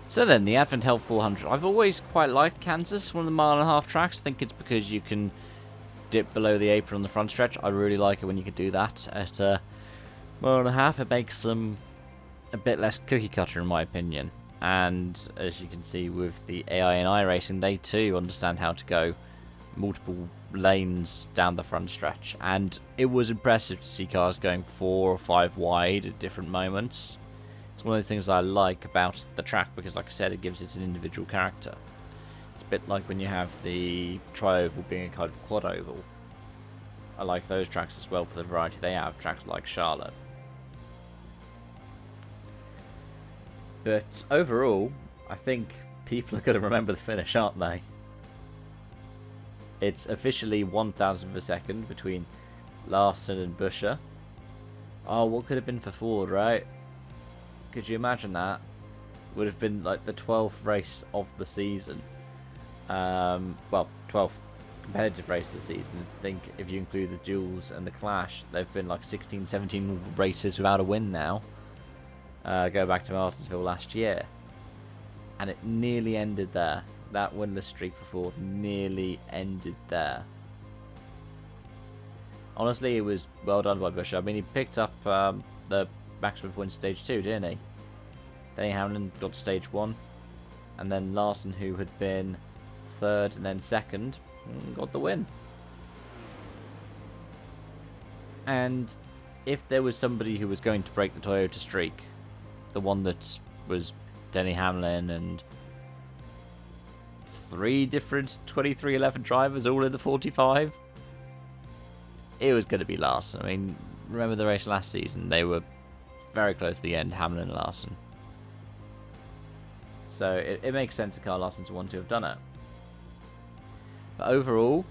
So then, the AdventHealth 400. I've always quite liked Kansas, one of the mile-and-a-half tracks. I think it's because you can dip below the apron on the front stretch. I really like it when you can do that at a mile and a half. It makes them a bit less cookie cutter, in my opinion. And as you can see with the AI and iRacing, they too understand how to go multiple lanes down the front stretch. And it was impressive to see cars going 4 or 5 wide at different moments. It's one of the things I like about the track because, like I said, it gives it an individual character. It's a bit like when you have the tri-oval being a kind of quad oval. I like those tracks as well for the variety they have, tracks like Charlotte. But overall, I think people are going to remember the finish, aren't they? It's officially 1,000th of a second between Larson and Buescher. Oh, what could have been for Ford, right? Could you imagine that? Would have been like the 12th race of the season. Well, 12th competitive race of the season. I think if you include the duels and the clash, they've been like 16, 17 races without a win now. Go back to Martinsville last year. And it nearly ended there. That winless streak for Ford nearly ended there. Honestly, it was well done by Buescher. I mean, he picked up the maximum points stage 2, didn't he? Denny Hamlin got to stage 1. And then Larson, who had been 3rd and then 2nd, got the win. And if there was somebody who was going to break the Toyota streak, the one that was Denny Hamlin and 3 different 2311 drivers all in the 45, it was going to be Larson. I mean, remember the race last season? They were very close to the end, Hamlin and Larson. So it makes sense for Kyle Larson to want to have done it. But overall,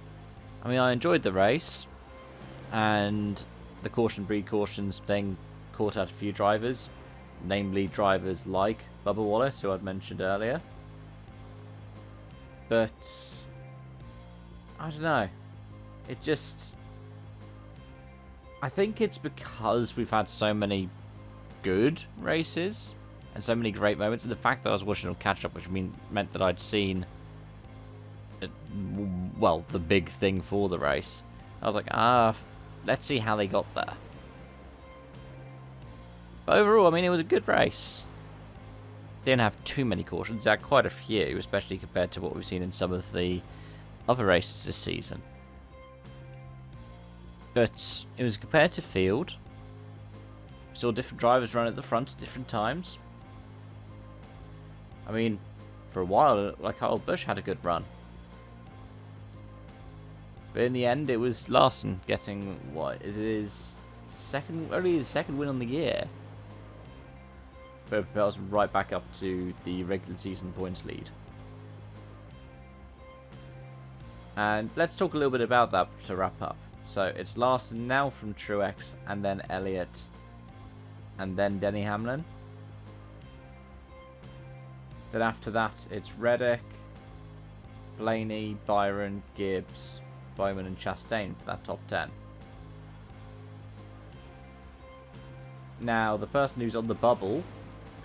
I mean, I enjoyed the race, and the caution breed cautions thing caught out a few drivers, namely drivers like Bubba Wallace, who I'd mentioned earlier. But I don't know. It just, I think it's because we've had so many good races and so many great moments, and the fact that I was watching on catch up, which meant that I'd seen well, the big thing for the race. I was like, let's see how they got there. But overall, I mean, it was a good race. Didn't have too many cautions. They had quite a few, especially compared to what we've seen in some of the other races this season. But it was a competitive field. We saw different drivers run at the front at different times. I mean, for a while, like Kyle Busch had a good run. But in the end, it was Larson getting, what is his only his second win on the year. But it propels him right back up to the regular season points lead. And let's talk a little bit about that to wrap up. So it's Larson now from Truex, and then Elliott, and then Denny Hamlin. Then after that, it's Reddick, Blaney, Byron, Gibbs, Bowman and Chastain for that top 10. Now, the person who's on the bubble,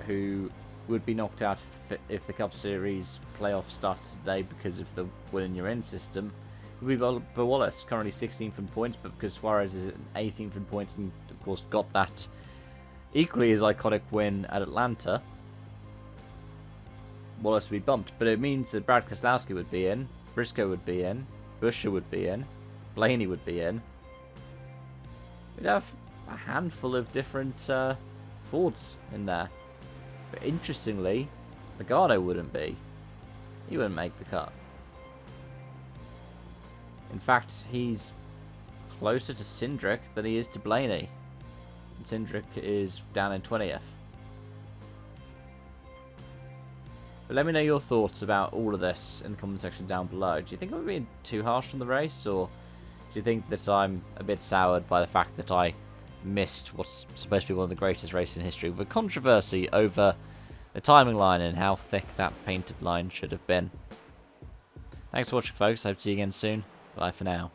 who would be knocked out if the Cup Series playoff started today because of the win you're in system, would be Bubba Wallace, currently 16th in points, but because Suarez is 18th in points and, of course, got that equally as iconic win at Atlanta, Wallace would be bumped. But it means that Brad Keselowski would be in, Briscoe would be in, Buescher would be in, Blaney would be in. We'd have a handful of different Fords in there. But interestingly, Logano wouldn't be. He wouldn't make the cut. In fact, he's closer to Cindric than he is to Blaney. And Cindric is down in 20th. But let me know your thoughts about all of this in the comment section down below. Do you think I'm being too harsh on the race, or do you think that I'm a bit soured by the fact that I missed what's supposed to be one of the greatest races in history with a controversy over the timing line and how thick that painted line should have been? Thanks for watching, folks. I hope to see you again soon. Bye for now.